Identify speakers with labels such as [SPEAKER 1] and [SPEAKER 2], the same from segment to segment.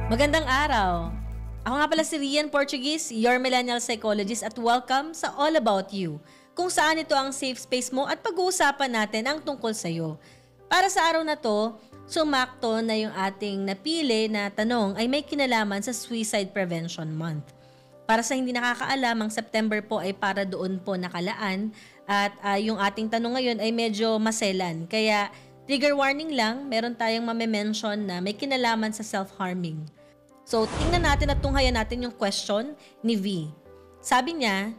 [SPEAKER 1] Magandang araw! Ako nga pala si Rian Portuguese, your millennial psychologist at welcome sa All About You, kung saan ito ang safe space mo at pag-uusapan natin ang tungkol sa'yo. Para sa araw na to, sumakto na yung ating napili na tanong ay may kinalaman sa Suicide Prevention Month. Para sa hindi nakakaalam, ang September po ay para doon po nakalaan at yung ating tanong ngayon ay medyo maselan. Kaya trigger warning lang, meron tayong mame-mention na may kinalaman sa self-harming. So, tingnan natin at tunghayan natin yung question ni V. Sabi niya,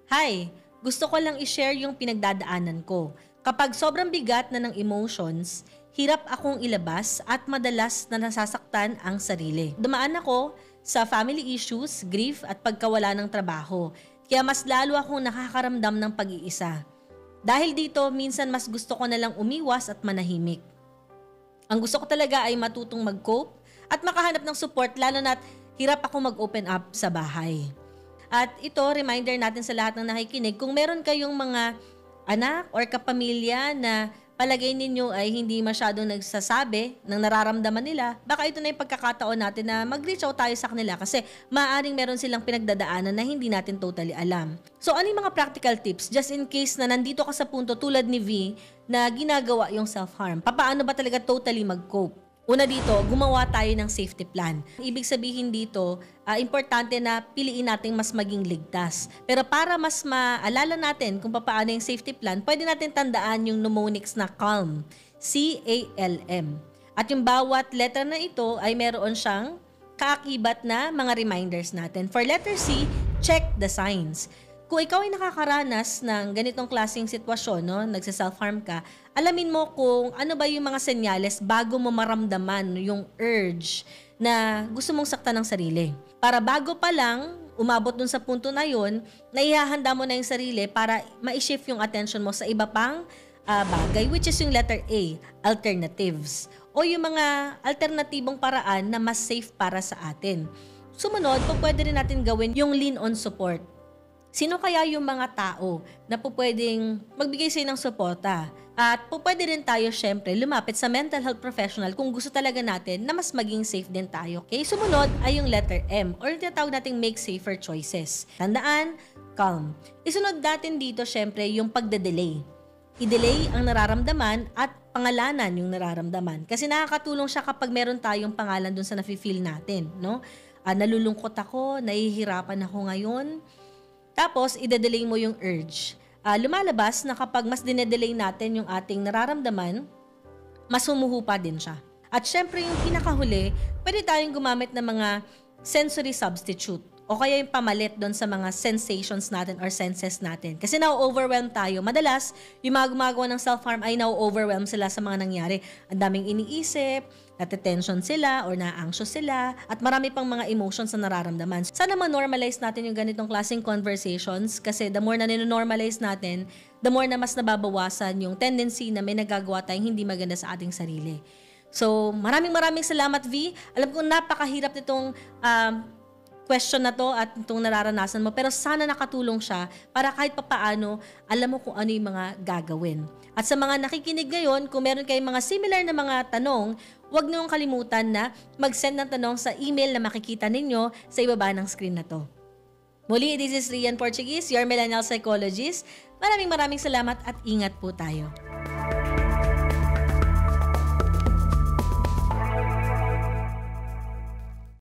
[SPEAKER 1] "Hi, gusto ko lang i-share yung pinagdadaanan ko. Kapag sobrang bigat na ng emotions, hirap akong ilabas at madalas na nasasaktan ang sarili. Dumaan ako sa family issues, grief at pagkawala ng trabaho. Kaya mas lalo akong nakakaramdam ng pag-iisa. Dahil dito, minsan mas gusto ko na lang umiwas at manahimik. Ang gusto ko talaga ay matutong mag-cope at makahanap ng support, lalo na't hirap ako mag-open up sa bahay." At ito, reminder natin sa lahat ng nakikinig, kung meron kayong mga anak or kapamilya na palagay ninyo ay hindi masyadong nagsasabi ng nararamdaman nila, baka ito na yung pagkakataon natin na mag-reach out tayo sa kanila kasi maaaring meron silang pinagdadaanan na hindi natin totally alam. So ano yung mga practical tips just in case na nandito ka sa punto tulad ni V na ginagawa yung self-harm? Paano ba talaga totally mag-cope? Una dito, gumawa tayo ng safety plan. Ibig sabihin dito, importante na piliin nating mas maging ligtas. Pero para mas maalala natin kung paano yung safety plan, pwede natin tandaan yung mnemonics na CALM. C-A-L-M. At yung bawat letter na ito ay meron siyang kaakibat na mga reminders natin. For letter C, check the signs. Kung ikaw ay nakakaranas ng ganitong klaseng sitwasyon, no, nagsa-self-harm ka, alamin mo kung ano ba yung mga senyales bago mo maramdaman yung urge na gusto mong saktan ng sarili. Para bago pa lang umabot dun sa punto na yun, naihahanda mo na yung sarili para ma-shift yung attention mo sa iba pang bagay, which is yung letter A, alternatives. O yung mga alternatibong paraan na mas safe para sa atin. Sumunod, pwede rin natin gawin yung lean on support. Sino kaya yung mga tao na pwedeng magbigay sa'yo ng suporta? At pwede rin tayo syempre lumapit sa mental health professional kung gusto talaga natin na mas maging safe din tayo. Okay? Sumunod ay yung letter M or tinatawag nating make safer choices. Tandaan, calm. Isunod natin dito syempre yung pagde-delay. I-delay ang nararamdaman at pangalanan yung nararamdaman. Kasi nakakatulong siya kapag meron tayong pangalan dun sa nafe-feel natin. No? Nalulungkot ako, nahihirapan ako ngayon. Tapos, ide-delay mo yung urge. Lumalabas na kapag mas dinedelay natin yung ating nararamdaman, mas humuhupa din siya. At syempre, yung pinakahuli, pwede tayong gumamit ng mga sensory substitute o kaya yung pamalit doon sa mga sensations natin or senses natin. Kasi na-overwhelm tayo. Madalas, yung mga gumagawa ng self-harm ay na-overwhelm sila sa mga nangyari. Ang daming iniisip, nate-tension sila or na-anxious sila, at marami pang mga emotions na nararamdaman. Sana ma-normalize natin yung ganitong klaseng conversations kasi the more na nino-normalize natin, the more na mas nababawasan yung tendency na may nagagawa tayong hindi maganda sa ating sarili. So, maraming salamat, V. Alam ko napakahirap nitong question na to at itong nararanasan mo, pero sana nakatulong siya para kahit papaano alam mo kung ano yung mga gagawin. At sa mga nakikinig ngayon, kung meron kayong mga similar na mga tanong, huwag niyong kalimutan na mag-send ng tanong sa email na makikita ninyo sa ibaba ng screen na to. Muli, this is Rian Portuguese, your millennial psychologist. Maraming salamat at ingat po tayo.